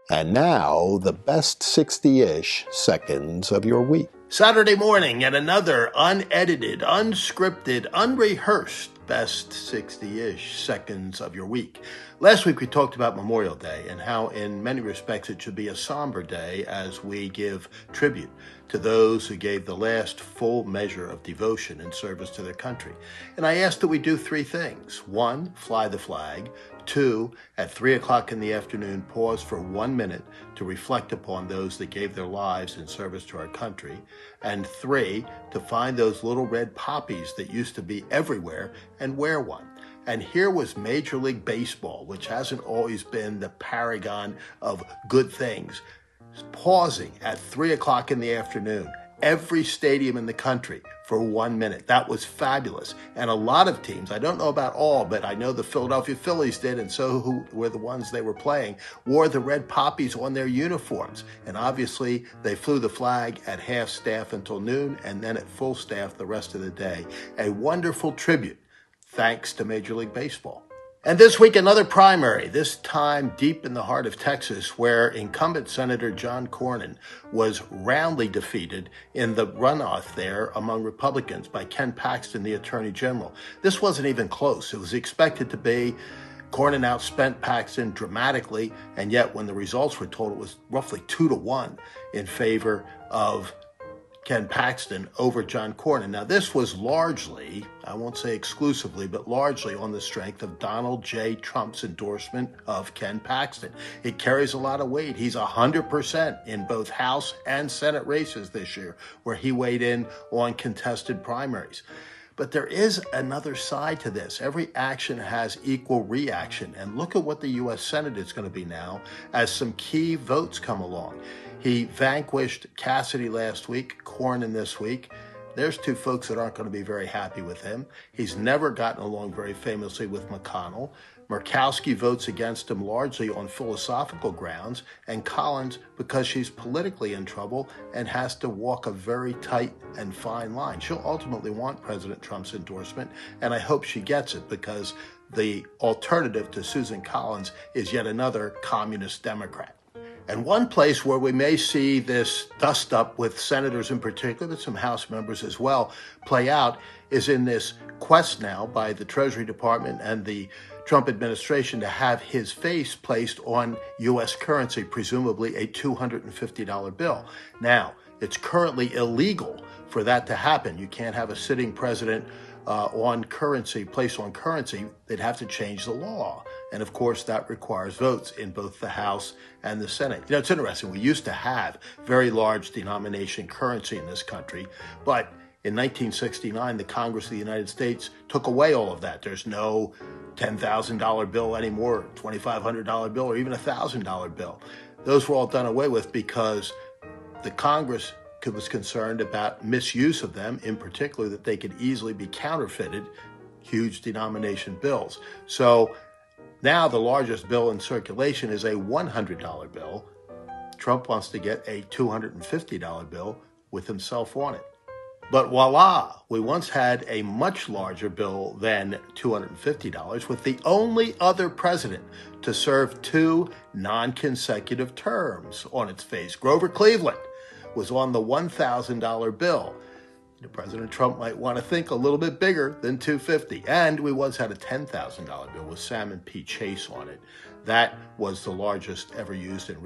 And now, the best 60-ish seconds of your week. Saturday morning and another unedited, unscripted, unrehearsed best 60-ish seconds of your week. Last week we talked about Memorial Day and how in many respects it should be a somber day as we give tribute to those who gave the last full measure of devotion and service to their country. And I asked that we do three things. 1, fly the flag. 2, at 3 o'clock in the afternoon, pause for 1 minute to reflect upon those that gave their lives in service to our country. And 3, to find those little red poppies that used to be everywhere and wear one. And here was Major League Baseball, which hasn't always been the paragon of good things, pausing at 3 o'clock in the afternoon, every stadium in the country for 1 minute. That was fabulous. And a lot of teams, I don't know about all, but I know the Philadelphia Phillies did, and so who were the ones they were playing, wore the red poppies on their uniforms. And obviously, they flew the flag at half staff until noon, and then at full staff the rest of the day. A wonderful tribute, thanks to Major League Baseball. And this week, another primary, this time deep in the heart of Texas, where incumbent Senator John Cornyn was roundly defeated in the runoff there among Republicans by Ken Paxton, the Attorney General. This wasn't even close. It was expected to be. Cornyn outspent Paxton dramatically, and yet when the results were told, it was roughly 2-1 in favor of Ken Paxton over John Cornyn. Now, this was largely, I won't say exclusively, but largely on the strength of Donald J. Trump's endorsement of Ken Paxton. It carries a lot of weight. He's 100% in both House and Senate races this year, where he weighed in on contested primaries. But there is another side to this. Every action has equal reaction. And look at what the U.S. Senate is going to be now as some key votes come along. He vanquished Cassidy last week, Cornyn this week. There's two folks that aren't going to be very happy with him. He's never gotten along very famously with McConnell. Murkowski votes against him largely on philosophical grounds, and Collins because she's politically in trouble and has to walk a very tight and fine line. She'll ultimately want President Trump's endorsement, and I hope she gets it because the alternative to Susan Collins is yet another communist Democrat. And one place where we may see this dust up with senators in particular, but some House members as well, play out is in this quest now by the Treasury Department and the Trump administration to have his face placed on U.S. currency, presumably a $250 bill. Now, it's currently illegal for that to happen. You can't have a sitting president on currency, placed on currency. They'd have to change the law. And of course, that requires votes in both the House and the Senate. You know, it's interesting. We used to have very large denomination currency in this country, but in 1969, the Congress of the United States took away all of that. There's no $10,000 bill anymore, $2,500 bill, or even a $1,000 bill. Those were all done away with because the Congress was concerned about misuse of them, in particular that they could easily be counterfeited, huge denomination bills. So now the largest bill in circulation is a $100 bill. Trump wants to get a $250 bill with himself on it. But voila, we once had a much larger bill than $250 with the only other president to serve 2 non-consecutive terms on its face. Grover Cleveland was on the $1,000 bill. President Trump might want to think a little bit bigger than $250. And we once had a $10,000 bill with Salmon P. Chase on it. That was the largest ever used in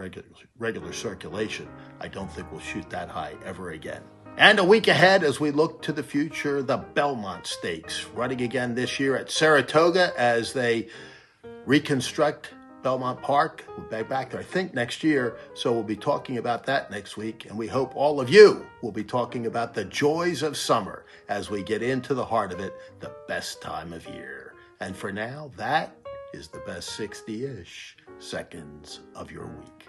regular circulation. I don't think we'll shoot that high ever again. And a week ahead, as we look to the future, the Belmont Stakes, running again this year at Saratoga as they reconstruct Belmont Park. We'll be back there, I think, next year, so we'll be talking about that next week, and we hope all of you will be talking about the joys of summer as we get into the heart of it, the best time of year. And for now, that is the best 60-ish seconds of your week.